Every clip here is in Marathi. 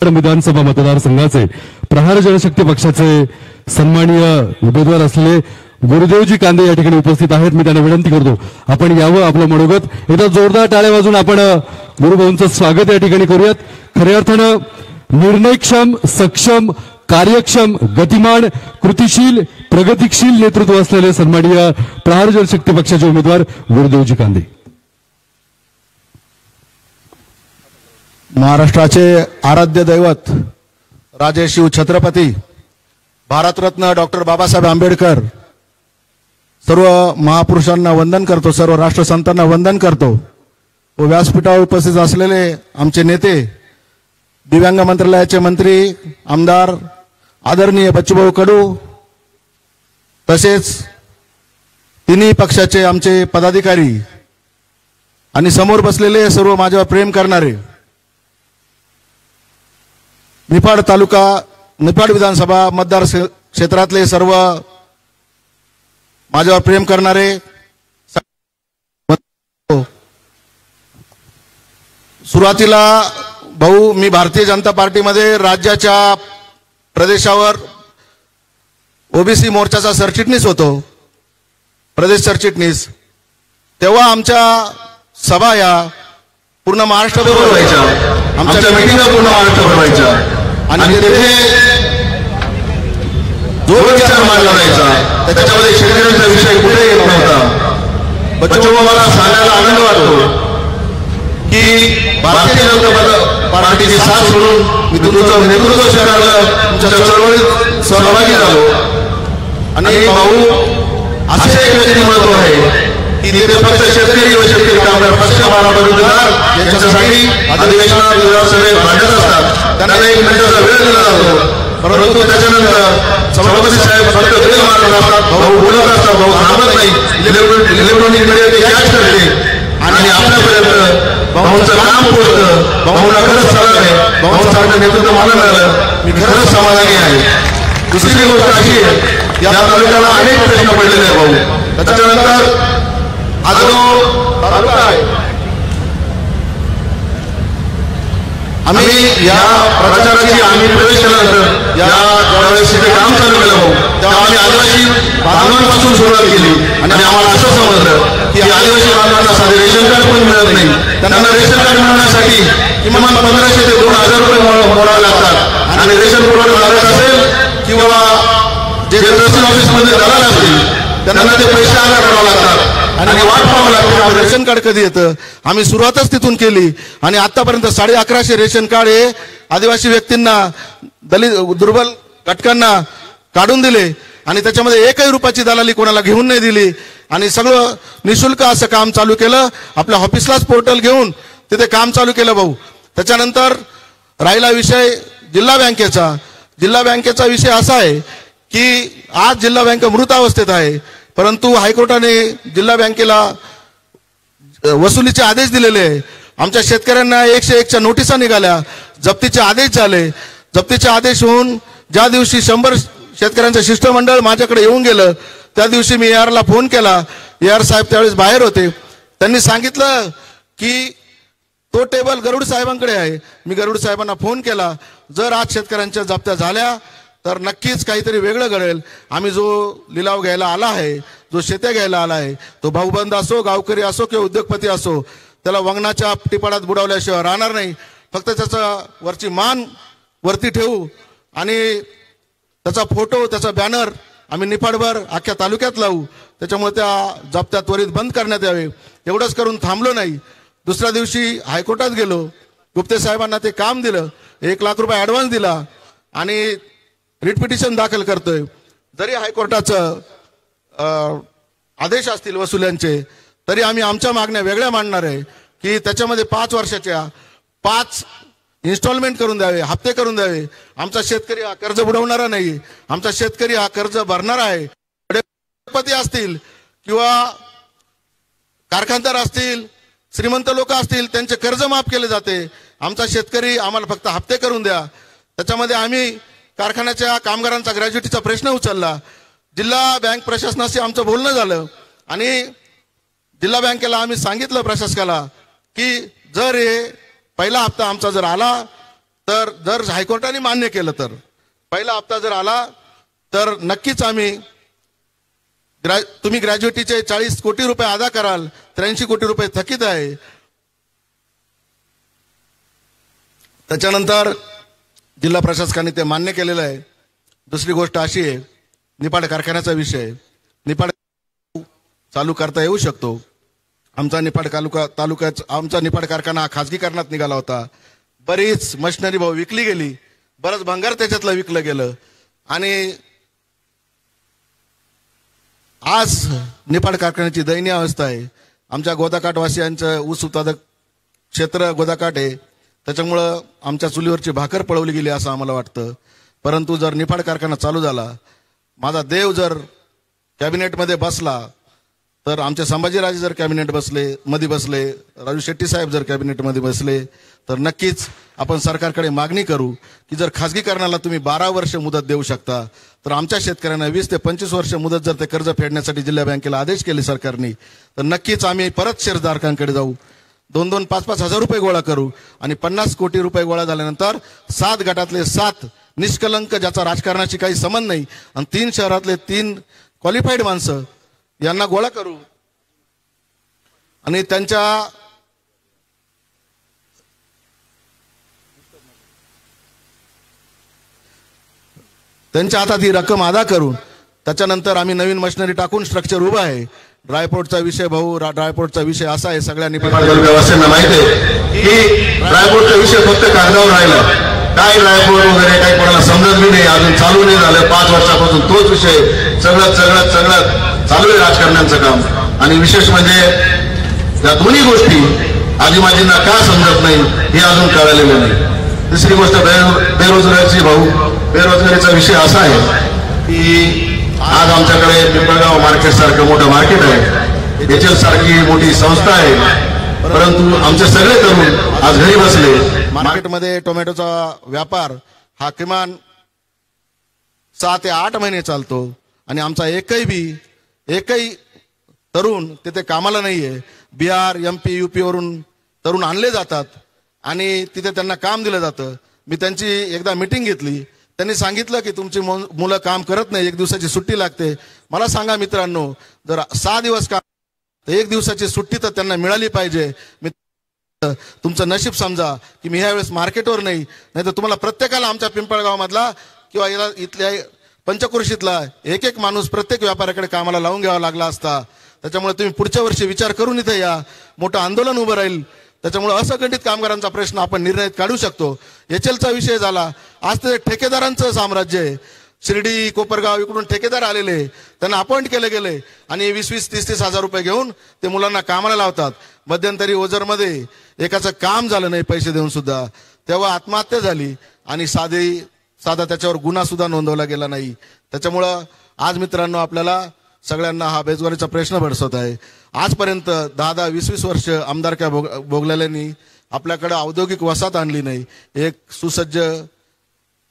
विधानसभा मतदारसंघाचे प्रहार जनशक्ती पक्षाचे सन्माननीय उमेदवार असलेले गुरुदेवजी कांदे या ठिकाणी उपस्थित आहेत। मी त्यांना विनंती करतो आपण यावं, आपलं मनोगत एकदा जोरदार टाळ्या वाजवून आपण गुरुभाऊंचं स्वागत या ठिकाणी करूयात। खऱ्या अर्थानं निर्णयक्षम, सक्षम, कार्यक्षम, गतिमान, कृतिशील, प्रगतिशील नेतृत्व असलेले सन्माननीय प्रहार जनशक्ती पक्षाचे उमेदवार गुरुदेवजी कांदे। महाराष्ट्राचे आराध्य दैवत राजे शिव छत्रपती भारतरत्न डॉक्टर बाबासाहेब आंबेडकर सर्व महापुरुषांना वंदन करतो, सर्व राष्ट्रसंतांना वंदन करतो व व्यासपीठावर उपस्थित असलेले आमचे नेते, दिव्यांग मंत्रालयाचे मंत्री आमदार आदरणीय बच्चूभाऊ कडू, तसेच तिन्ही पक्षाचे आमचे पदाधिकारी आणि समोर बसलेले सर्व माझ्यावर प्रेम करणारे निफाड तालुका, निफाड विधानसभा मतदार क्षेत्रातले सर्व माझ्यावर प्रेम करणारे, सुरुवातीला भाऊ मी भारतीय जनता पार्टीमध्ये राज्याच्या प्रदेशावर ओबीसी मोर्चाचा सरचिटणीस होतो, प्रदेश सरचिटणीस। तेव्हा आमच्या सभा या पूर्ण महाराष्ट्राबरोबर व्हायच्या, आमच्या मीटिंगा पूर्ण महाराष्ट्रावर व्हायच्या आणि तिथे जो विचार मांडला जायचा त्याच्यामध्ये शेतकऱ्यांचा विषय कुठे येत नव्हता। बच्चूभाऊ मला सांगायला आनंद वाटतो की भारतीय जनता पार्टीची साथ सोडून मी तुमचं नेतृत्व स्वीकारलं, तुमच्या चळवळीत सहभागी झालो आणि भाऊ असे एक व्यक्तिमत्व आहे की तिथे फक्त शेतकरी व शेतकरी कामगार पक्ष महाराष्ट्र यांच्यासाठी अधिवेशनात सगळे भांडत असतात, त्यांना एक मिनिटाचा वेळ दिला जातो, परंतु त्याच्यानंतर सभापती साहेब फक्त वेळ मारत असतात, भाऊ बोलत असतात, भाऊ थांबत नाही, इलेक्ट्रॉनिक मीडिया ते कॅच करते आणि आपल्यापर्यंत भाऊंचं काम पोहोचतं। भाऊंना खरंच सलाम आहे, भाऊंसारखं नेतृत्व मला मिळालं, मी खरंच समाधानी आहे। दुसरी गोष्ट अशी आहे, या तालुक्याला अनेक प्रश्न पडलेले आहे भाऊ, त्याच्यानंतर आज जो तालुका आहे आम्ही या प्रचाराची आम्ही प्रवेश केल्यानंतर या ज्यावेळेस इथे काम चालू केलं भाऊ तेव्हा आम्ही आदिवासी बांधवांपासून सुरुवात केली आणि आम्हाला असं समजलं की आदिवासी बांधवांना साधे रेशन कार्ड पण मिळत नाही, त्यांना रेशन कार्ड मिळवण्यासाठी किमान 1500 ते 2000 रुपये मोडावे लागतात आणि रेशन पुरवठा झालेला असेल किंवा जे तहसील ऑफिसमध्ये दलाल असतील त्यांना ते पैसे आला करावे लागतात आणि वाट पाहावं लागतं रेशन कार्ड कधी येतं। आम्ही सुरुवातच तिथून केली आणि आतापर्यंत 1150 रेशन कार्ड हे आदिवासी व्यक्तींना, दलित दुर्बल घटकांना काढून दिले आणि त्याच्यामध्ये एकही रुपयाची दलाली कोणाला घेऊन नाही दिली आणि सगळं निशुल्क असं काम चालू केलं। आपल्या ऑफिसलाच पोर्टल घेऊन तिथे काम चालू केलं भाऊ। त्याच्यानंतर राहिला विषय जिल्हा बँकेचा। जिल्हा बँकेचा विषय असा आहे की आज जिल्हा बँक मृत अवस्थेत आहे, परंतु हायकोर्टाने जिल्हा बँकेला वसुलीचे आदेश दिलेले आहे। आमच्या शेतकऱ्यांना 101च्या नोटिसा निघाल्या, जप्तीचे आदेश झाले। जप्तीचे आदेश होऊन ज्या दिवशी 100 शेतकऱ्यांचं शिष्टमंडळ माझ्याकडे येऊन गेलं त्या दिवशी मी AR ला फोन केला। AR साहेब त्यावेळेस बाहेर होते, त्यांनी सांगितलं की तो टेबल गरुड साहेबांकडे आहे। मी गरुड साहेबांना फोन केला, जर आज शेतकऱ्यांच्या जप्त्या झाल्या तर नक्कीच काहीतरी वेगळं घडेल। आम्ही जो लिलाव घ्यायला आला आहे, जो शेत्या घ्यायला आला आहे, तो भाऊबंद असो, गावकरी असो किंवा उद्योगपती असो, त्याला वंगणाच्या टिपाडात बुडवल्याशिवाय राहणार नाही। फक्त त्याचा वरची मान वरती ठेवू आणि त्याचा फोटो, त्याचा बॅनर आम्ही निफाडभर अख्ख्या तालुक्यात लावू, त्याच्यामुळे त्या जप्त्या त्वरित बंद करण्यात यावे। एवढंच करून थांबलो नाही, दुसऱ्या दिवशी हायकोर्टात गेलो, गुप्ते साहेबांना ते काम दिलं, 1 लाख रुपये ॲडव्हान्स दिला आणि रिट पिटिशन दाखल करतोय। जरी हायकोर्टाचं आदेश असतील वसुल्यांचे तरी आम्ही आमच्या मागण्या वेगळ्या मांडणार आहे की त्याच्यामध्ये 5 वर्षाच्या 5 इन्स्टॉलमेंट करून द्यावे, हप्ते करून द्यावे। आमचा शेतकरी हा कर्ज बुडवणारा नाही, आमचा शेतकरी हा कर्ज भरणारा आहे। उद्योगपती असतील किंवा कारखानदार असतील, श्रीमंत लोक असतील, त्यांचे कर्ज माफ केले जाते। आमचा शेतकरी आम्हाला फक्त हप्ते करून द्या। त्याच्यामध्ये आम्ही कारखान्याच्या कामगारांचा ग्रॅज्युटीचा प्रश्न उचलला, जिल्हा बँक प्रशासनाशी आमचं बोलणं झालं आणि जिल्हा बँकेला आम्ही सांगितलं प्रशासकाला की जर हे पहिला हप्ता आमचा जर आला तर जर हायकोर्टाने मान्य केलं तर पहिला हप्ता जर आला तर नक्कीच आम्ही तुम्ही ग्रॅज्युएटीचे 40 कोटी रुपये अदा कराल, 83 कोटी रुपये थकीत आहे. त्याच्यानंतर जिल्हा प्रशासकाने ते मान्य केलेलं आहे. दुसरी गोष्ट अशी आहे, निफाड कारखान्याचा विषय. निफाड चालू करता येऊ शकतो. आमचा निफाड आमचा निफाड कारखाना हा खाजगीकरणात निघाला होता. बरीच मशिनरी भाऊ विकली गेली, बरंच भंगार त्याच्यातलं विकलं गेलं आणि आज निफाड कारखान्याची दयनीय अवस्था आहे. आमच्या गोदाकाठवासियांचं ऊस उत्पादक क्षेत्र गोदाकाठ आहे, त्याच्यामुळं आमच्या चुलीवरची भाकर पळवली गेली असं आम्हाला वाटतं. परंतु जर निफाड कारखाना चालू झाला, माझा देव जर कॅबिनेटमध्ये बसला, तर आमचे संभाजीराजे जर कॅबिनेट मध्ये बसले, राजू शेट्टी साहेब जर कॅबिनेटमध्ये बसले, तर नक्कीच आपण सरकारकडे मागणी करू की जर खाजगीकरणाला तुम्ही 12 वर्ष मुदत देऊ शकता, तर आमच्या शेतकऱ्यांना 20 ते 25 वर्ष मुदत जर ते कर्ज फेडण्यासाठी जिल्हा बँकेला आदेश केले सरकारने, तर नक्कीच आम्ही परत शेअरधारकांकडे जाऊ, 2-2, 5-5 हजार रुपये गोळा करू आणि 50 कोटी रुपये गोळा झाल्यानंतर 7 गटातले 7 निष्कलंक, ज्याचा राजकारणाशी काही संबंध नाही, आणि 3 शहरातले 3 क्वालिफाईड माणसं यांना गोळा करू आणि त्यांच्या हातात ही रक्कम अदा करू. त्याच्यानंतर आम्ही नवीन मशिनरी टाकून स्ट्रक्चर उभं आहे. ड्रायपोर्टचा विषय भाऊ, ड्रायपोर्टचा विषय असा आहे, सगळ्यांनी व्यवस्थेला माहिती आहे की ड्रायपोर्टचा विषय फक्त कागदावर राहिला. काय ड्रायपोर्ट वगैरे काही कोणाला समजत बी नाही, अजून चालू नाही झालं. 5 वर्षापासून तोच विषय सगळं चालू आहे राजकारण्यांचं काम. आणि विशेष म्हणजे या दोन्ही गोष्टी आजीमाजींना का समजत नाही हे अजून कळलेलं नाही. दुसरी गोष्ट बेरोजगारीची भाऊ, बेरोजगारीचा विषय असा आहे की आज आमच्याकडे पिंपळगाव मार्केट सारखं मोठं मार्केट आहे, HL सारखी मोठी संस्था आहे, परंतु आमचे सगळे तरुण आज घरी बसले. मार्केटमध्ये टोमॅटोचा व्यापार हा किमान 6 ते 8 महिने चालतो आणि आमचा एकही तरुण तिथे कामाला नाहीये. बिहार, MP, UP वरून तरुण आणले जातात आणि तिथे त्यांना काम दिलं जातं. मी त्यांची एकदा मीटिंग घेतली, त्यांनी सांगितलं की तुमची मुलं काम करत नाही, 1 दिवसाची सुट्टी लागते. मला सांगा मित्रांनो, जर 6 दिवस काम तर 1 दिवसाची सुट्टी तर त्यांना मिळाली पाहिजे. तुमचं नशीब समजा की मी ह्या वेळेस मार्केटवर नाही तर तुम्हाला प्रत्येकाला आमच्या पिंपळगाव मधला किंवा इथल्या पंचक्रोशीतला एक माणूस प्रत्येक व्यापाऱ्याकडे कामाला लावून घ्यावा लागला असता. त्याच्यामुळे तुम्ही पुढच्या वर्षी विचार करून इथे या, मोठं आंदोलन उभं राहील. त्याच्यामुळे असंघटित कामगारांचा प्रश्न आपण निर्णय काढू शकतो. HLचा विषय झाला, आज ते ठेकेदारांचं साम्राज्य आहे. शिर्डी, कोपरगाव इकडून ठेकेदार आलेले, त्यांना अपॉइंट केले गेले आणि 20-20, 30-30 हजार रुपये घेऊन ते मुलांना कामाला लावतात. मध्यंतरी ओझरमध्ये एकाचं काम झालं नाही पैसे देऊन सुद्धा, तेव्हा आत्महत्या झाली आणि साधा त्याच्यावर गुन्हा सुद्धा नोंदवला गेला नाही. त्याच्यामुळं आज मित्रांनो आपल्याला सगळ्यांना हा बेरोजगारीचा प्रश्न भेडसवत आहे. आजपर्यंत 10-10, 20-20 वर्ष आमदारक्या भोगलेल्यांनी आपल्याकडे औद्योगिक वसाहत आणली नाही. एक सुसज्ज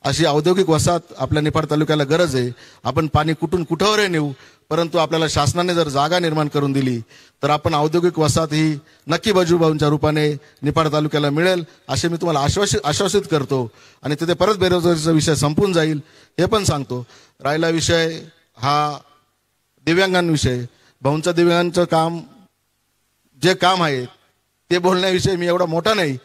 अशी औद्योगिक वसाहत आपल्या निफाड तालुक्याला गरज आहे. आपण पाणी कुठून कुठंवरही नेऊ, परंतु आपल्याला शासनाने जर जागा निर्माण करून दिली तर आपण औद्योगिक वसाहत ही नक्की बजूभाऊंच्या रूपाने निफाड तालुक्याला मिळेल असे मी तुम्हाला आश्वासित करतो. आणि तिथे परत बेरोजगारीचा विषय संपून जाईल हे पण सांगतो. राहिला विषय हा दिव्यांगांविषयी, भाऊंचं दिव्यांगांचं काम आहे ते बोलण्याविषयी मी एवढा मोठा नाही,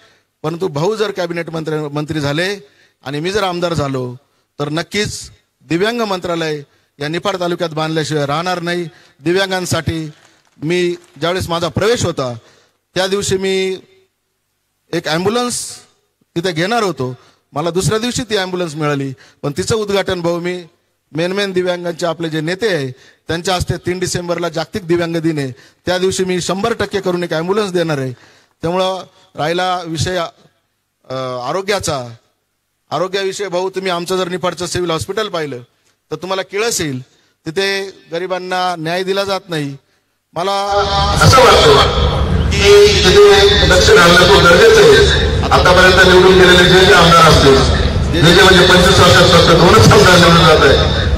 परंतु भाऊ जर कॅबिनेट मंत्री झाले आणि मी जर आमदार झालो तर नक्कीच दिव्यांग मंत्रालय या निफाड तालुक्यात बांधल्याशिवाय राहणार नाही. दिव्यांगांसाठी मी ज्यावेळेस माझा प्रवेश होता त्या दिवशी मी एक ॲम्ब्युलन्स तिथे घेणार होतो. मला दुसऱ्या दिवशी ती ॲम्ब्युलन्स मिळाली, पण तिचं उद्घाटन भाऊ मी मेन दिव्यांगांचे आपले जे नेते आहे त्यांच्या हस्ते 3 डिसेंबरला जागतिक दिव्यांग दिन आहे, त्या दिवशी मी 100% करून एक ॲम्ब्युलन्स देणार आहे. त्यामुळं राहिला विषय आरोग्याविषयी भाऊ, तुम्ही आमचं जर निफाडचं सिव्हिल हॉस्पिटल पाहिलं तर तुम्हाला किळस येईल. तिथे गरिबांना न्याय दिला जात नाही. मला असं वाटतं की तिथे लक्ष घालणं खूप गरजेचं आहे. आतापर्यंत निवडून गेलेले जे आमदार असतील, जे म्हणजे 25 वर्षात फक्त 2च आमदार निवडून जात आहे,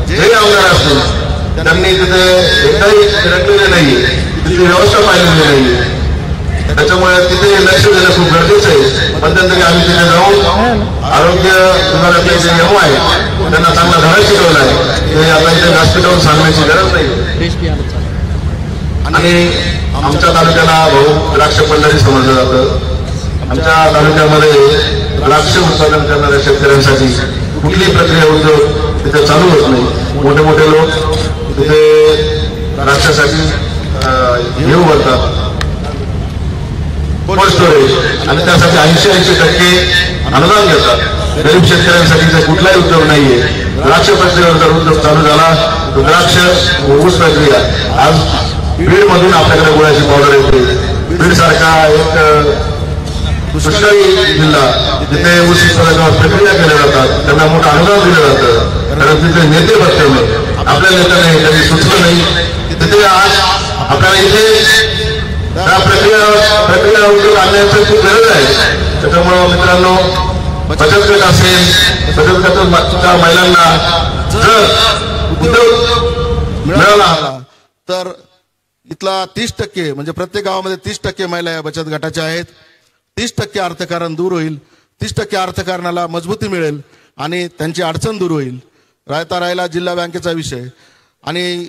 जे आमदार असतील त्यांनी तिथे एकदाही फिरकलेले नाही, तिथली व्यवस्था पाहिलेली नाही. त्याच्यामुळे तिथे लक्ष देणं खूप गरजेचं आहे. मध्यंतरी आम्ही तिथे जाऊन आरोग्य विभागातले जे यम आहे त्यांना चांगला धडा शिकवला आहे. ते आता इथे व्यासपीठावर सांगण्याची गरज नाही. आणि आमच्या तालुक्याला भाऊ द्राक्ष पंढरी समजलं जातं. आमच्या तालुक्यामध्ये द्राक्ष उत्पादन करणाऱ्या शेतकऱ्यांसाठी कुठलीही प्रक्रिया उद्योग तिथे चालू होत नाही. मोठे मोठे लोक तिथे द्राक्षासाठी हे उभारतात कोल्ड स्टोरेज आणि त्यासाठी 80% अनुदान घेतात. गरीब शेतकऱ्यांसाठी कुठलाही उद्योग नाहीये. द्राक्ष प्रक्रियेवर जर उद्योग चालू झाला तर द्राक्ष ऊस प्रक्रिया आज बीड मधून आपल्याकडे गुळाची पावडर येते. बीड सारखा एक दुष्काळी जिल्हा तिथे ऊस उत्पादनावर प्रक्रिया केल्या जातात. त्यांना मोठं अनुदान दिलं जातं कारण तिथे नेते बघते मग आपल्या नेत्याने हे कधी सुचलं नाही. तिथे आज आपल्याला इथे त्या प्रक्रिया उद्योग आणण्याची खूप गरज आहे. त्याच्यामुळं मित्रांनो बचत गट असेल बचत गटाच्या महिलांना जर उद्योग मिळाला तर इथला 30% म्हणजे प्रत्येक गावामध्ये 30% महिला या बचत गटाच्या आहेत. 30% अर्थकारण दूर होईल. 30% अर्थकारणाला मजबूती मिळेल आणि त्यांची अडचण दूर होईल. राहिला जिल्हा बँकेचा विषय आणि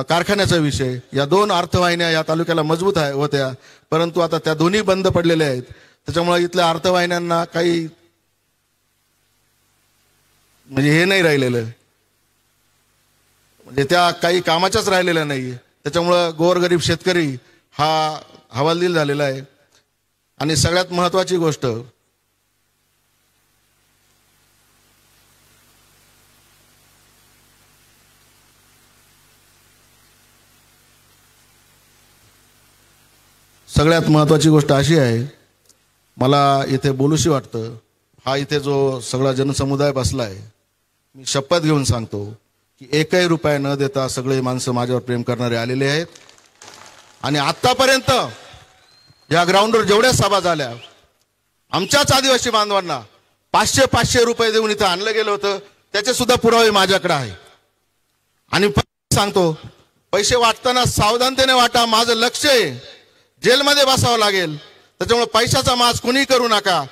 कारखान्याचा विषय. या 2 अर्थवाहिन्या या तालुक्याला मजबूत होत्या परंतु आता त्या दोन्ही बंद पडलेल्या आहेत. त्याच्यामुळे इथल्या अर्थवाहिन्यांना काही म्हणजे हे नाही राहिलेलं म्हणजे त्या काही कामाच्याच राहिलेल्या नाही. त्याच्यामुळं गोरगरीब शेतकरी हा हवालदिल झालेला आहे. आणि सगळ्यात महत्वाची गोष्ट अशी आहे मला इथे बोलूशी वाटतं. हा इथे जो सगळा जनसमुदाय बसला आहे मी शपथ घेऊन सांगतो की 1ही रुपया न देता सगळे माणसं माझ्यावर प्रेम करणारे आलेले आहेत. आणि आतापर्यंत या ग्राउंडवर जेवढ्या सभा झाल्या आमच्याच आदिवासी बांधवांना 500 रुपये देऊन इथं आणलं गेलं होतं. त्याचे सुद्धा पुरावे माझ्याकडे आहे. आणि सांगतो पैसे वाटताना सावधानतेने वाटा. माझं लक्ष आहे जेलमध्ये बसावं लागेल. त्याच्यामुळे पैशाचा माज कोणी करू नका.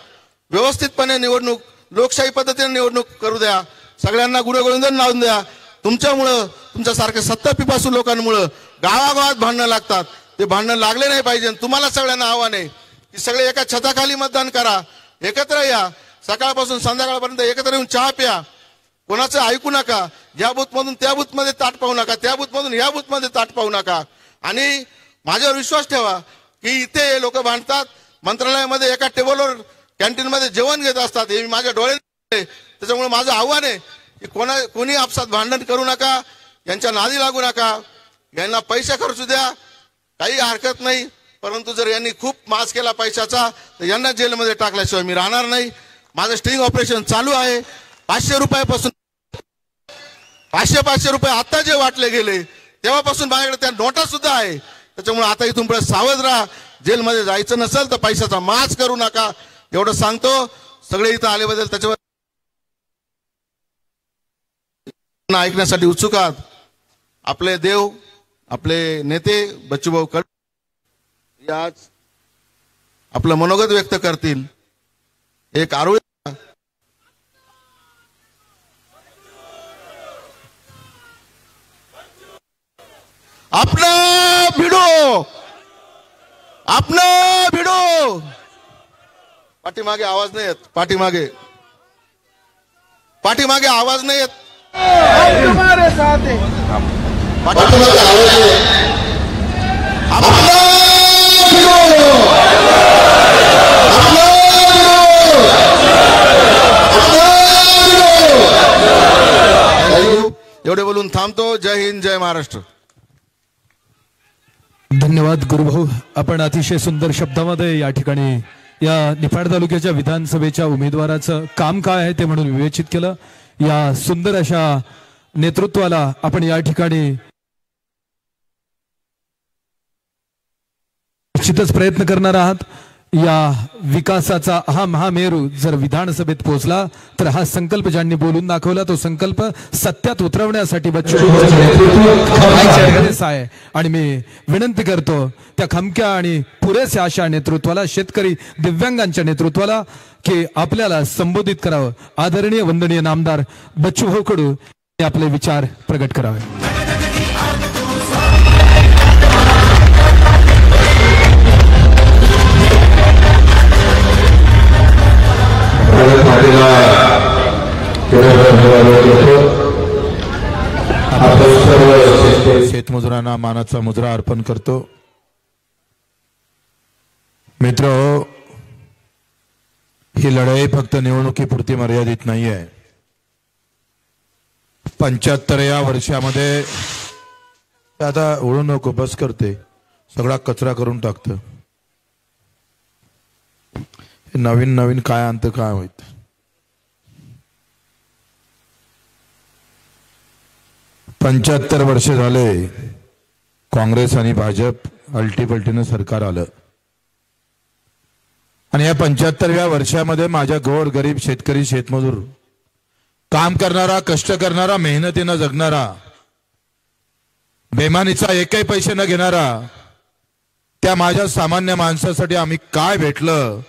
व्यवस्थितपणे निवडणूक लोकशाही पद्धतीने निवडणूक करू द्या. सगळ्यांना गुणगोविंदन लावून द्या. तुमच्यामुळं तुमच्यासारख्या सत्तापिपासू लोकांमुळं गावागावात भांडणं लागतात. ते भांडण लागले नाही पाहिजे. तुम्हाला सगळ्यांना आव्हान आहे की सगळे एका छताखाली मतदान करा. एकत्र या. सकाळपासून संध्याकाळपर्यंत एकत्र येऊन चहा प्या. कोणाचं ऐकू नका. या बूथमधून त्या बूथमध्ये ताट पाहू नका. त्या बूथमधून या बूथमध्ये ताट पाहू नका. आणि माझ्यावर विश्वास ठेवा की इथे लोक भांडतात. मंत्रालयामध्ये एका टेबलवर कॅन्टीनमध्ये जेवण घेत असतात. हे मी माझ्या डोळ्याने. त्याच्यामुळे माझं आव्हान आहे की कोणी आपसात भांडण करू नका. यांच्या नादी लागू नका. यांना पैसे खर्चू द्या काही हरकत नाही. परंतु जर यांनी खूप माज केला पैशाचा तर यांना जेलमध्ये टाकल्याशिवाय मी राहणार नाही. माझं स्टिंग ऑपरेशन चालू आहे. 500 रुपयापासून 500 रुपये आता जे वाटले गेले तेव्हापासून माझ्याकडे त्या नोटा सुद्धा आहे. त्याच्यामुळे आता इथून पुढे सावध राहा. जेलमध्ये जायचं नसेल तर पैशाचा माज करू नका एवढं सांगतो. सगळे इथं आल्याबद्दल त्याच्यावर ऐकण्यासाठी उत्सुक आहात. आपले देव आपले नेते बच्चूभाऊ कडू आज आपलं मनोगत व्यक्त करतील. एक आरोळी आपलं भिडो पाठीमागे आवाज नाही येत. पाठीमागे आवाज नाही येत. तुम्हारे साथ है. पाठीमागे आवाज नाही. एवढे बोलून थांबतो. जय हिंद जय महाराष्ट्र. धन्यवाद गुरुभाऊ. आपण अतिशय सुंदर शब्दामध्ये या ठिकाणी या निफाड तालुक्याच्या विधानसभेच्या उमेदवाराचं काम काय आहे ते म्हणून विवेचित केलं. या सुंदर अशा नेतृत्वाला आपण या ठिकाणी निश्चितच प्रयत्न करणार आहात. या विकासाचा हा महामेरू जर विधानसभेत पोहोचला तर हा संकल्प ज्यांनी बोलून दाखवला तो संकल्प सत्यात उतरवण्यासाठी बच्चू आहे. आणि मी विनंती करतो त्या खमक्या आणि पुरेशा अशा नेतृत्वाला, शेतकरी दिव्यांगांच्या नेतृत्वाला की आपल्याला संबोधित करावं. आदरणीय वंदनीय नामदार बच्चूभाऊ कडू आपले विचार प्रगट करावे. शेतमजुरांना मानाचा मुजरा अर्पण करतो. मित्र, ही लढाई फक्त निवडणुकीपुरती मर्यादित नाही आहे. 75 वर्षामध्ये आता ओळू नको, बस करते, सगळा कचरा करून टाकतं. नवीन नवीन काय आणतं काय माहित. पंच्याहत्तर वर्ष झाले काँग्रेस आणि भाजप अल्टीपल्टीनं सरकार आलं. आणि या 75व्या वर्षामध्ये माझ्या गोरगरीब शेतकरी, शेतमजूर, काम करणारा, कष्ट करणारा, मेहनतीनं जगणारा, बेमानीचा एकही पैसे न घेणारा त्या माझ्या सामान्य माणसासाठी आम्ही काय भेटलं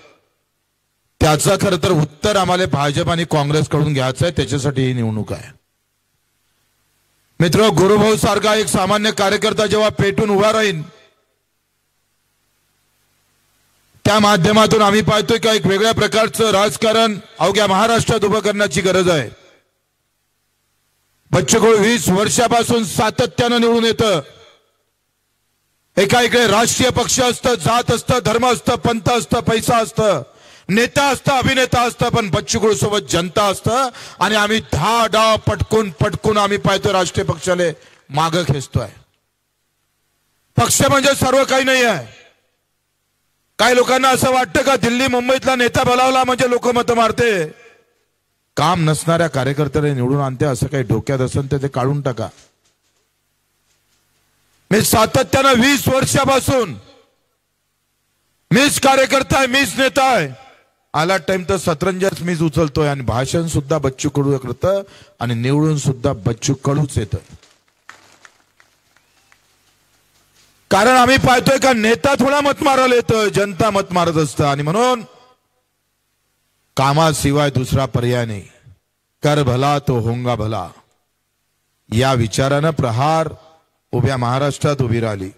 त्याचं खरं तर उत्तर आम्हाला भाजप आणि काँग्रेसकडून घ्यायचं आहे. त्याच्यासाठी ही निवडणूक आहे. मित्र, गुरुभाऊ सारखा एक सामान्य कार्यकर्ता जेव्हा पेटून उभा राहील त्या माध्यमातून आम्ही पाहतोय का एक वेगळ्या प्रकारचं राजकारण अवघ्या महाराष्ट्रात उभं करण्याची गरज आहे. बच्चूभाऊ 20 वर्षापासून सातत्यानं निवडून येतं. एका इकडे राष्ट्रीय पक्ष असतं, जात असतं, धर्म असतं, पंथ असतं, पैसा असतं, नेता असतं, अभिनेता असतं, पण बच्चूभाऊ सोबत जनता असतं. आणि आम्ही डाव पटकून पटकून आम्ही पाहतो राष्ट्रीय पक्षाले मागं खेचतोय. पक्ष म्हणजे सर्व काही नाही आहे. काही लोकांना असं वाटतं का दिल्ली मुंबईतला नेता बोलावला म्हणजे लोक मत मारते. काम नसणाऱ्या कार्यकर्त्याला निवडून आणते असं काही डोक्यात असेल तर ते काढून टाका. मी सातत्यानं 20 वर्षापासून मीच कार्यकर्ता आहे, मीच नेता आहे. आला टाइम तर सतरंजाच मीच उचलतोय आणि भाषण सुद्धा बच्चू कडू करतं आणि निवडून सुद्धा बच्चू कडूच येतं. कारण आम्ही पाहतोय का नेता थोडा मत मारायला येतं, जनता मत मारत असतं. आणि म्हणून कामाशिवाय दुसरा पर्याय नाही. कर भला तो होंगा भला या विचारानं प्रहार उभ्या महाराष्ट्रात उभी राहिली.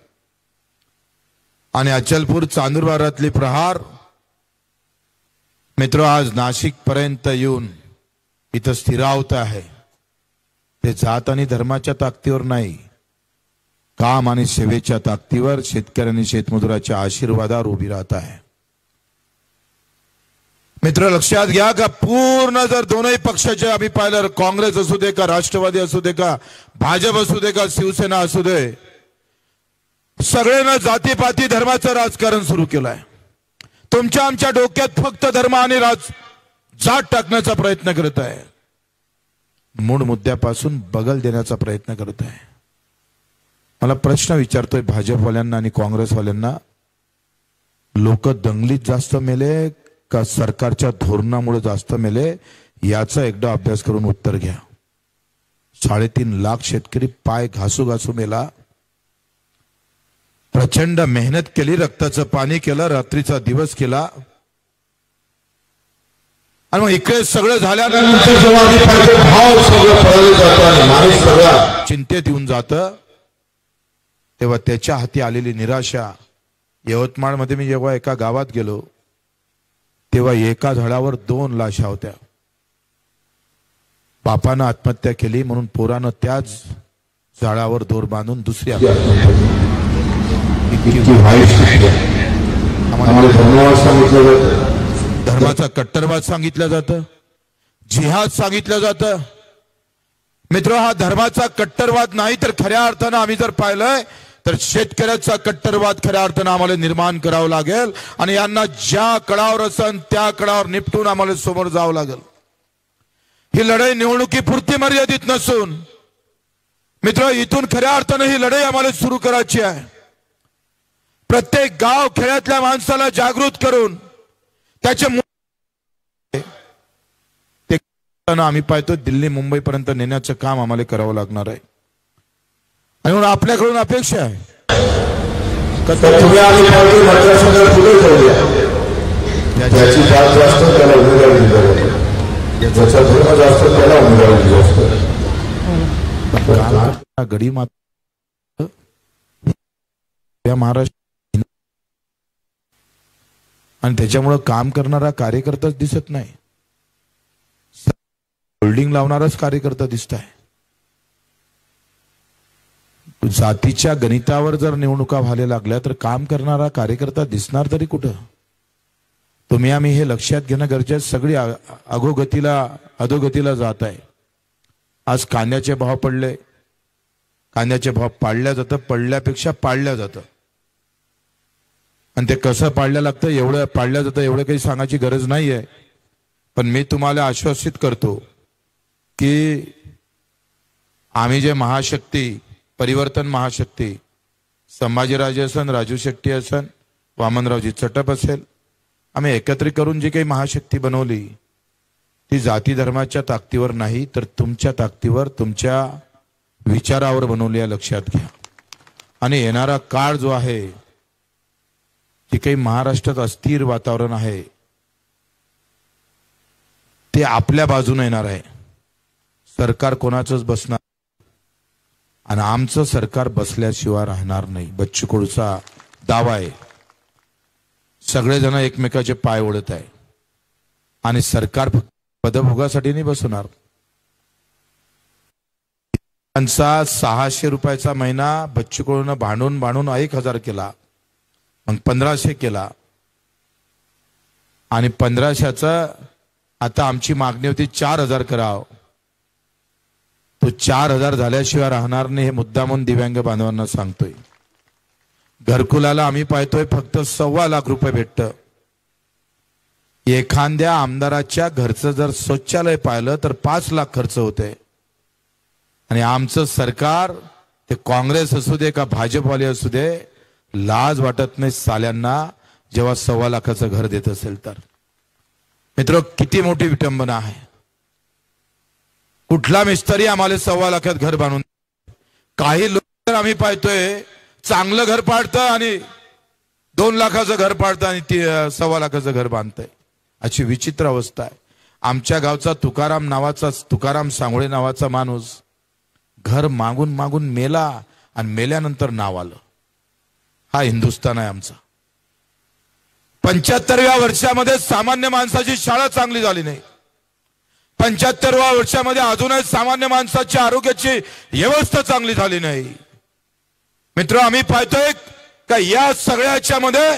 आणि अचलपूर चांदूरबारातली प्रहार मित्र आज नाशिक पर्यंत येऊन इथं स्थिरावत आहे. ते जात आणि धर्माच्या ताकदीवर नाही, काम आणि सेवेच्या ताकदीवर, शेतकऱ्यांनी शेतमजुराच्या आशीर्वादावर उभी राहत आहे. मित्र, लक्षात घ्या का पूर्ण जर दोनही पक्षाचे आम्ही पाहिलं, काँग्रेस असू दे का, राष्ट्रवादी असू दे का, भाजप असू दे का, शिवसेना असू दे, सगळ्यांना जातीपाती धर्माचं राजकारण सुरू केलंय. तुमच्या आमच्या डोक्यात फक्त धर्म आणि जात टाकण्याचा प्रयत्न करत आहे. मूळ मुद्द्यापासून बगल देण्याचा प्रयत्न करत आहे. मला प्रश्न विचारतोय भाजपवाल्यांना आणि काँग्रेसवाल्यांना, लोक दंगलीत जास्त मेले का सरकारच्या धोरणामुळे जास्त मेले? याचा एकदा अभ्यास करून उत्तर घ्या. 3.5 लाख शेतकरी पाय घासू घासू मेला. प्रचंड मेहनत केली, रक्ताचं पाणी केलं, रात्रीचा दिवस केला. आणि मग इकडे सगळं झाल्यानंतर जेव्हा चिंतेत येऊन जातं तेव्हा त्याच्या हाती आलेली निराशा. यवतमाळमध्ये मी जेव्हा एका गावात गेलो तेव्हा एका झाडावर 2 लाशा होत्या. बापानं आत्महत्या केली म्हणून पोरानं त्याच झाडावर दोर बांधून दुसरी धर्माचा कट्टरवाद सांगितलं जातं, जिहाद सांगितलं जातं. मित्र, हा धर्माचा कट्टरवाद नाही तर खऱ्या अर्थानं आम्ही जर पाहिलंय तर शेतकऱ्याचा कट्टरवाद खऱ्या अर्थानं आम्हाला निर्माण करावं लागेल. आणि यांना ज्या कडावर असन त्या कडावर निपटून आम्हाला समोर जावं लागेल. ही लढाई निवडणुकीपुरती मर्यादित नसून मित्र, इथून खऱ्या अर्थानं ही लढाई आम्हाला सुरू करायची आहे. प्रत्येक गाव खेड्यातल्या माणसाला जागृत करून त्याचे आम्ही पाहतो दिल्ली मुंबई पर्यंत नेण्याचं काम आम्हाला करावं लागणार आहे. आणि म्हणून आपल्याकडून अपेक्षा आहे तुम्ही आम्ही पाहतो मतदारसंघात पुढे जाऊया. ज्याची जात जास्त त्याला उमेदवारी दिली जाते, ज्याचा धर्म जास्त त्याला उमेदवारी दिली जाते. गडी मात्र या महाराष्ट्र आणि त्याच्यामुळं काम करणारा कार्यकर्ताच दिसत नाही, होल्डिंग लावणाराच कार्यकर्ता दिसत आहे. जातीच्या गणितावर जर निवडणुका व्हायला लागल्या तर काम करणारा कार्यकर्ता दिसणार तरी कुठं. तुम्ही आम्ही हे लक्षात घेणं गरजेचं. सगळी अधोगतीला जात आहे. आज कांद्याचे भाव पडले, कांद्याचे भाव पाडल्या जातं, पडल्यापेक्षा पाडल्या जातं. आणि ते कसं पाडल्या लागतं एवढं पाडल्या जातं एवढं काही सांगायची गरज नाही आहे. पण मी तुम्हाला आश्वासित करतो की आम्ही जे महाशक्ती परिवर्तन महाशक्ती संभाजीराजे असन, राजू शेट्टी असन, वामनरावजी चटप असेल, आम्ही एकत्रित करून जी काही महाशक्ती बनवली ती जाती धर्माच्या ताकदीवर नाही तर तुमच्या ताकदीवर तुमच्या विचारावर बनवली आहे, लक्षात घ्या. आणि येणारा काळ जो आहे जे काही महाराष्ट्रात अस्थिर वातावरण आहे ते आपल्या बाजूने येणार आहे. सरकार कोणाचंच बसणार आणि आमचं सरकार बसल्याशिवाय राहणार नाही. बच्चू कडूचा दावा आहे. सगळेजण एकमेकाचे पाय ओढत आहे आणि सरकार फक्त पदभोगासाठी नाही बसवणार. त्यांचा 600 रुपयाचा महिना बच्चू कडूनं भांडून 1000 केला, मग 1500 केला आणि 1500चं आता आमची मागणी होती 4000 करावं. तो 4000 झाल्याशिवाय राहणार नाही हे मुद्दामून दिव्यांग बांधवांना सांगतोय. घरकुलाला आम्ही पाहतोय फक्त 1.25 लाख रुपये भेटतं. एखाद्या आमदाराच्या घरचं जर शौचालय पाहिलं तर 5 लाख खर्च होते. आणि आमचं सरकार ते काँग्रेस असू दे का भाजपवाले असू दे लाज वाटत नाही साल्यांना जेव्हा 1.25 लाखाचं घर देत असेल तर. मित्र किती मोठी विटंबना आहे. कुठला मिस्त्री आम्हाला 1.25 लाखात घर बांधून. काही लोक आम्ही पाहतोय चांगलं घर पाडतं आणि 2 लाखाचं घर पाडतं आणि 1.25 लाखाचं घर बांधतंय. अशी विचित्र अवस्था आहे. आमच्या गावचा तुकाराम सांगोळे नावाचा माणूस घर मागून मागून मेला आणि मेल्यानंतर नाव आलं. हा हिंदुस्थान आहे आमचा. 75व्या वर्षामध्ये सामान्य माणसाची शाळा चांगली झाली नाही. 75व्या वर्षामध्ये अजूनही सामान्य माणसाच्या आरोग्याची व्यवस्था चांगली झाली नाही. मित्र आम्ही पाहतोय का या सगळ्याच्या मध्ये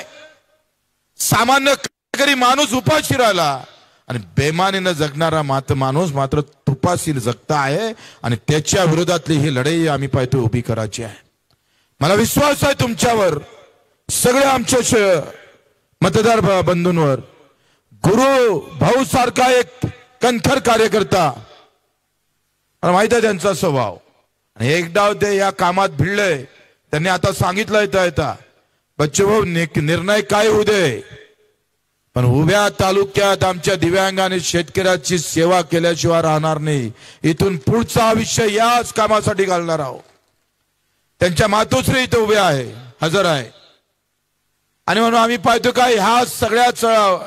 सामान्य कार्यकरी माणूस उपाशी राहिला आणि बेमानीनं जगणारा माणूस मात्र तुपाशी जगता आहे. आणि त्याच्या विरोधातली ही लढाई आम्ही पाहतोय उभी करायची आहे. मला विश्वास आहे तुमच्यावर, सगळ्या आमच्या मतदार बंधूंवर. गुरु भाऊ सारखा एक कणखर कार्यकर्ता, मला माहित आहे त्यांचा स्वभाव. आणि एकदा ते या कामात भिडले. त्यांनी आता सांगितलं येता बच्चू भाऊ निर्णय काय होऊ दे पण उभ्या तालुक्यात आमच्या दिव्यांगाने शेतकऱ्याची सेवा केल्याशिवाय राहणार नाही. इथून पुढचं आयुष्य याच कामासाठी घालणार आहोत. त्यांच्या मातोश्री इथे उभे आहे, हजर आहे. आणि म्हणून आम्ही पाहतो का ह्या सगळ्या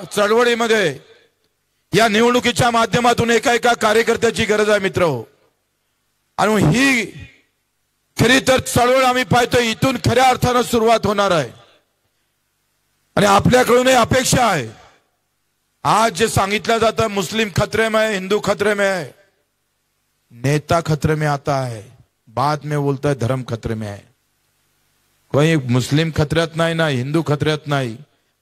चळवळीमध्ये या निवडणुकीच्या माध्यमातून एका कार्यकर्त्याची गरज आहे मित्र. आणि ही खरी तर चळवळ आम्ही पाहतो इथून खऱ्या अर्थानं सुरुवात होणार आहे. आणि आपल्याकडून अपेक्षा आहे. आज जे सांगितलं जातं मुस्लिम खतरे में है, हिंदू खतरे में है, नेता खतरे में आता है, बाद में बोलता है धर्म खतरे में है. कोणी मुस्लिम खतऱ्यात नाही ना हिंदू खतऱ्यात नाही.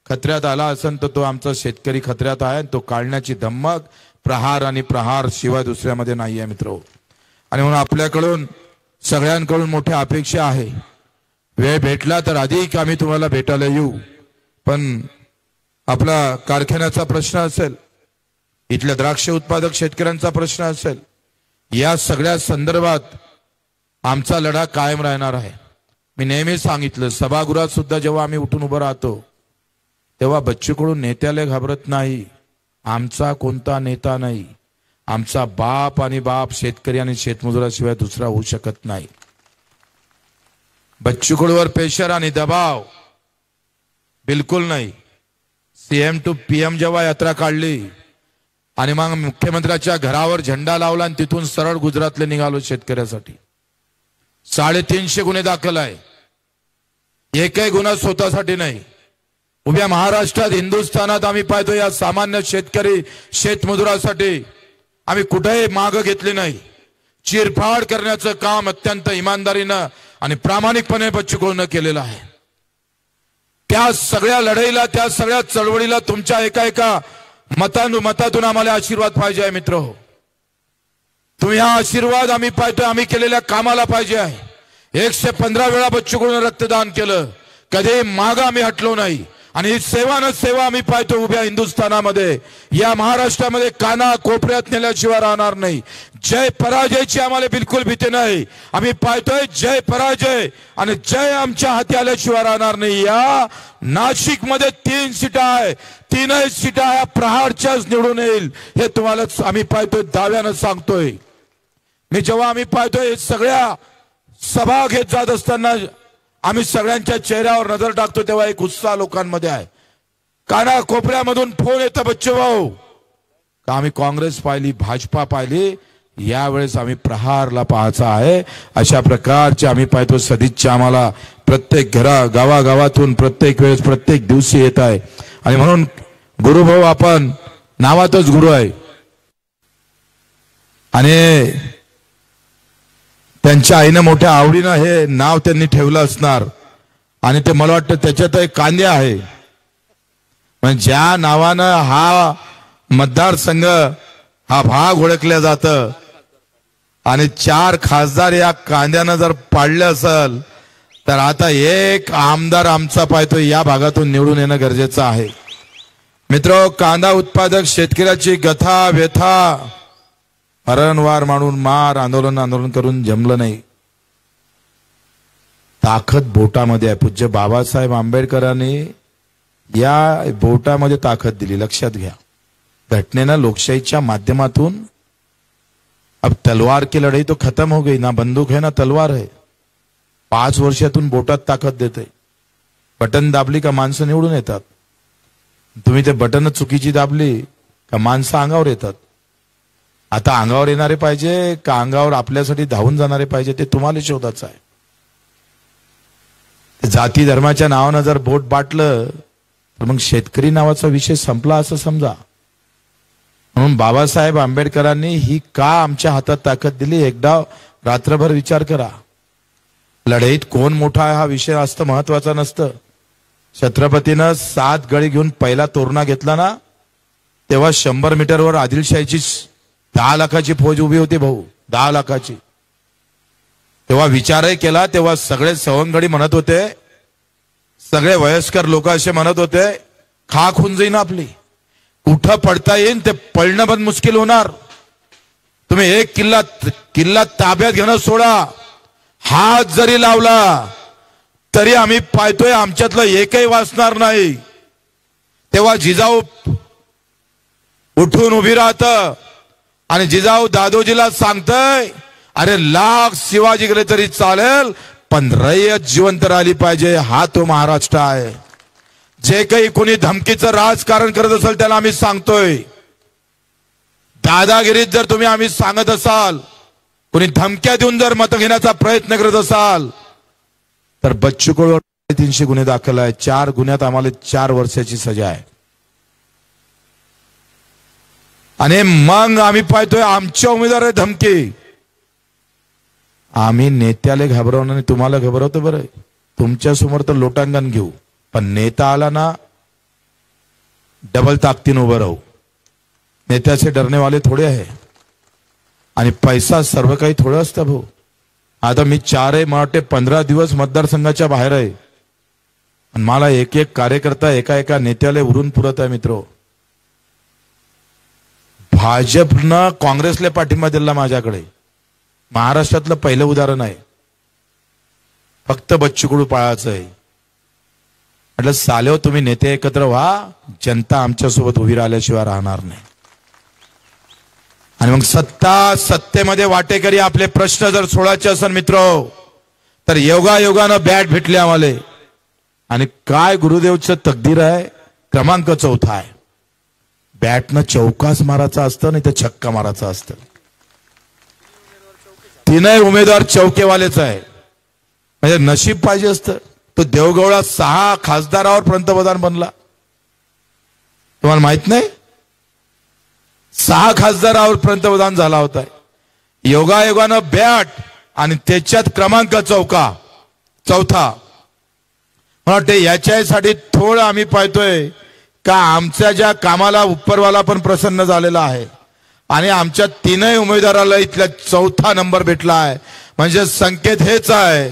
खतऱ्यात आला असेल तर तो आमचा शेतकरी खतऱ्यात आहे. तो काढण्याची धम्मक प्रहार आणि प्रहार शिवाय दुसऱ्यामध्ये नाही आहे मित्र. आणि म्हणून आपल्याकडून सगळ्यांकडून मोठ्या अपेक्षा आहे. वेळ भेटला तर अधिक आम्ही तुम्हाला भेटायला येऊ. पण आपला कारखान्याचा प्रश्न असेल, इथल्या द्राक्ष उत्पादक शेतकऱ्यांचा प्रश्न असेल, या सगळ्या संदर्भात आमचा लढा कायम राहणार आहे. मी नेहमी सांगितलं, सभागृहात सुद्धा जेव्हा आम्ही उठून उभं राहतो तेव्हा बच्चू कडू नेत्याला घाबरत नाही. आमचा कोणता नेता नाही, आमचा बाप आणि बाप शेतकरी आणि शेतमजुराशिवाय दुसरा होऊ शकत नाही. बच्चू कडूवर प्रेशर आणि दबाव बिलकुल नाही. सीएम टू पीएम जेव्हा यात्रा काढली आणि मग मुख्यमंत्र्याच्या घरावर झेंडा लावला आणि तिथून सरळ गुजरातले निघालो शेतकऱ्यासाठी. 350 गुन्हे दाखल आहे. एकही गुन्हा स्वतःसाठी नाही. उभ्या महाराष्ट्रात, हिंदुस्थानात आम्ही पाहतो या सामान्य शेतकरी शेतमजुरासाठी आम्ही कुठेही माग घेतली नाही. चिरफाड करण्याचं काम अत्यंत इमानदारीनं आणि प्रामाणिकपणे बच्चू कडूनं केलेलं आहे. त्या सगळ्या लढाईला, त्या सगळ्या चळवळीला तुमच्या एका मतातून आम्हाला आशीर्वाद पाहिजे आहे मित्र. तुम्ही हा आशीर्वाद आम्ही पाहतोय, आम्ही केलेल्या कामाला पाहिजे आहे. 115 वेळा बच्चू कडूनं रक्तदान केलं, कधी माग आम्ही हटलो नाही. आणि ही सेवा न सेवा आम्ही पाहतो उभ्या हिंदुस्थानामध्ये, या महाराष्ट्रामध्ये काना कोपऱ्यात नेल्याशिवाय राहणार नाही. जय पराजयची आम्हाला बिलकुल भीती नाही. आम्ही पाहतोय जय पराजय आणि जय आमच्या हाती आल्याशिवाय राहणार नाही. या नाशिक मध्ये 3 सीटा आहे, 3ही सीटा ह्या प्रहारच्याच निवडून येईल हे तुम्हाला आम्ही पाहतोय, दाव्यानं सांगतोय. मी जेव्हा आम्ही पाहतोय सगळ्या सभा घेत जात असताना आम्ही सगळ्यांच्या चेहऱ्यावर नजर टाकतो तेव्हा एक उत्साह लोकांमध्ये आहे. काना कोपऱ्यामधून फोन येतं, बच्चू भाऊ का आम्ही काँग्रेस पाहिली, भाजपा पाहिली, यावेळेस आम्ही प्रहारला पाहायचं आहे. अशा प्रकारचे आम्ही पाहतो सदिच्छा आम्हाला प्रत्येक गावागावातून प्रत्येक वेळेस प्रत्येक दिवशी येत आहे. आणि म्हणून गुरुभाऊ आपण नावातच गुरु आहे आणि त्यांच्या आईनं मोठ्या आवडीनं हे नाव त्यांनी ठेवलं असणार. आणि ते मला वाटतं त्याच्यात एक कांदे आहे. म्हणजे ज्या नावानं हा मतदारसंघ, हा भाग ओळखल्या जातं आणि 4 खासदार या कांद्यानं जर पाडले असेल तर आता एक आमदार आमचा पाहतो या भागातून निवडून येणं गरजेचं आहे. मित्र, कांदा उत्पादक शेतकऱ्याची गथा व्यथा हरणवार मानून मार आंदोलन करून जमलं नाही. ताकद बोटामध्ये आहे. पूज्य बाबासाहेब आंबेडकरांनी या बोटामध्ये ताकद दिली, लक्षात घ्या. घटनेनं लोकशाहीच्या माध्यमातून अब तलवार की लढाई तो खत्म हो गई. ना बंदूक है ना तलवार है. 5 वर्षातून बोटात ताकद देते. बटन दाबली का माणसं निवडून येतात. तुम्ही ते बटन चुकीची दाबली का माणसं अंगावर येतात. आता अंगावर येणारे पाहिजे का अंगावर आपल्यासाठी धावून जाणारे पाहिजे ते तुम्हाला शोधायचं आहे. जाती धर्माच्या नावानं जर बोट बाटलं तर मग शेतकरी नावाचा विषय संपला असं समजा. म्हणून बाबासाहेब आंबेडकरांनी ही का आमच्या हातात ताकद दिली एकदा रात्रभर विचार करा. लढाईत कोण मोठा आहे हा विषय असतं महत्वाचा नसतं. छत्रपतीनं 7 गळी घेऊन पहिला तोरणा घेतला ना तेव्हा 100 मीटरवर आदिलशाहीची 10 लाखाची फौज उभी होती भाऊ, 10 लाखाची. तेव्हा विचारही केला तेव्हा सगळे सवंगडी म्हणत होते, सगळे वयस्कर लोक असे म्हणत होते खाक होऊन जाईन आपली, कुठं पडता येईल ते पळणं पण मुश्किल होणार. तुम्ही एक किल्ला ताब्यात घेणं सोडा, हात जरी लावला तरी आम्ही पाहतोय आमच्यातलं एकही वाचणार नाही. तेव्हा जिजाऊ उठून उभी राहत आणि जिजाऊ दादोजीला सांगतय अरे लाख शिवाजी गेले तरी चालेल पण रयत जिवंत राहिली पाहिजे. हा तो महाराष्ट्र आहे. जे काही कोणी धमकीचं राजकारण करत असेल त्याला आम्ही सांगतोय, दादागिरीत जर तुम्ही आम्ही सांगत असाल, कोणी धमक्या देऊन जर मत घेण्याचा प्रयत्न करत असाल तर बच्चू कडू 300 गुन्हे दाखल आहे. 4 गुन्ह्यात आम्हाला 4 वर्षाची सजा आहे. आणि मग आम्ही पाहतोय आमच्या उमेदवार धमकी. आम्ही नेत्याला घाबरवणं आणि तुम्हाला घाबरवतो बरं. तुमच्या समोर तर लोटांगण घेऊ पण नेता आला ना डबल ताकदीनं उभं राहू. नेत्याचे डरने वाले थोडे आहे आणि पैसा सर्व काही थोडं असतं भाऊ. आता मी 15 दिवस मतदारसंघाच्या बाहेर आहे आणि मला एक एक कार्यकर्ता एका नेत्याला उरून पुरत आहे. मित्र, भाजपनं काँग्रेसला पाठिंबा दिला माझ्याकडे, महाराष्ट्रातलं पहिलं उदाहरण आहे. फक्त बच्चू कडू पाळायचं आहे. म्हटलं सालेव तुम्ही नेते एकत्र व्हा, जनता आमच्यासोबत उभी राहिल्याशिवाय राहणार नाही. आणि मग सत्तेमध्ये वाटेकरी आपले प्रश्न जर सोडायचे असेल मित्र, तर योगायोगानं बॅट भेटले आम्हाला. आणि काय गुरुदेवचं तकदीर आहे, क्रमांक 4 आहे. बॅटनं चौकाच मारायचा असतं, नाही तर छक्का मारायचा असतं. तीनही उमेदवार चौकेवालेच आहे. म्हणजे नशीब पाहिजे असतं. तो देवगौडा 6 खासदारावर पंतप्रधान बनला, तुम्हाला माहित नाही? 6 खासदारावर पंतप्रधान झाला होता. योगायोगानं बॅट आणि त्याच्यात क्रमांक 4. मला वाटते याच्यासाठी थोडं आम्ही पाहतोय का आमच्या ज्या कामाला उपरवाला पण प्रसन्न झालेला आहे आणि आमच्या 3ही उमेदवाराला इथला 4था नंबर भेटला आहे. म्हणजे संकेत हेच आहे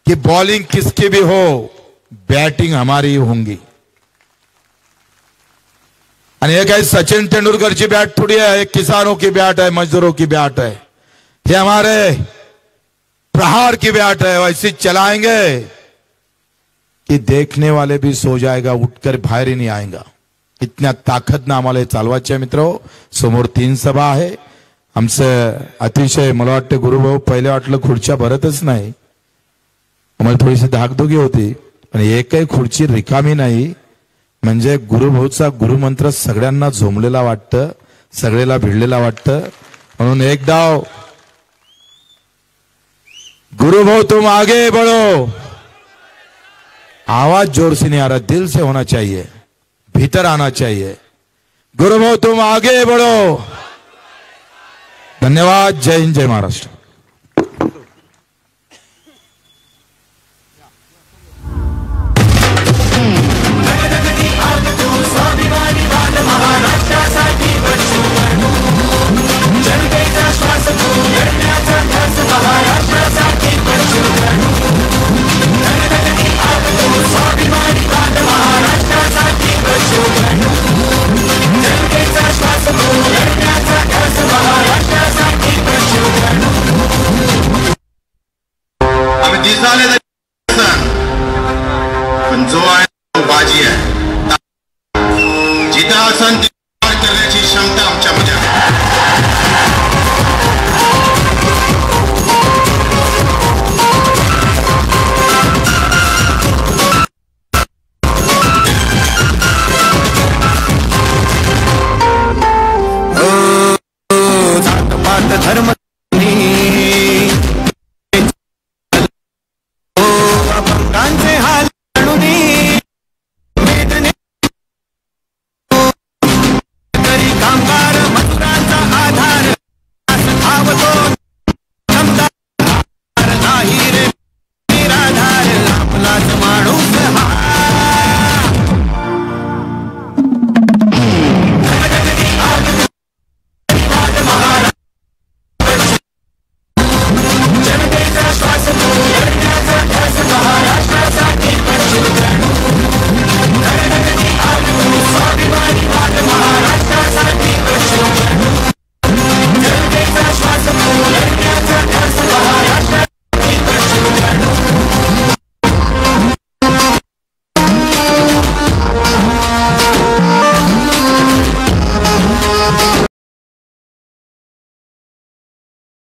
कि बॉलिंग किसकी भी हो, बैटिंग हमारी होंगी. आणि हे काही सचिन तेंदुलकरची बॅट थोड़ी है, किसानों की बैट है, मजदूरों की बैट है. ये हमारे प्रहार की बैट है. वैसे चलाएंगे कि देखने वाले भी सो जाएगा, उठकर बाहेर ही नहीं आएगा. इतन्या ताकदनं आम्हाला चालवायचे मित्र. समोर 3 सभा आहे. आमचं अतिशय मला वाटतं गुरुभाऊ पहिले वाटलं खुर्च्या भरतच नाही, आम्हाला थोडीशी धाकधुकी होती, पण एकही खुर्ची रिकामी नाही. म्हणजे गुरुभाऊचा गुरुमंत्र सगळ्यांना झोमलेला वाटतं, सगळेला भिडलेला वाटतं. म्हणून एक डाव गुरुभाऊ तुम आगे बढ़ो. आवाज जोर से नहीं आ रहा, दिल से होना चाहिए, भीतर आना चाहिए. गुरुभाऊ तुम आगे बढ़ो. धन्यवाद. जय हिंद, जय महाराष्ट्र. आम्ही दिसणारे पण जो आहे तो बाजी आहे. जिथं असन तिथं करण्याची क्षमता आमच्यामध्ये आहे. धर्म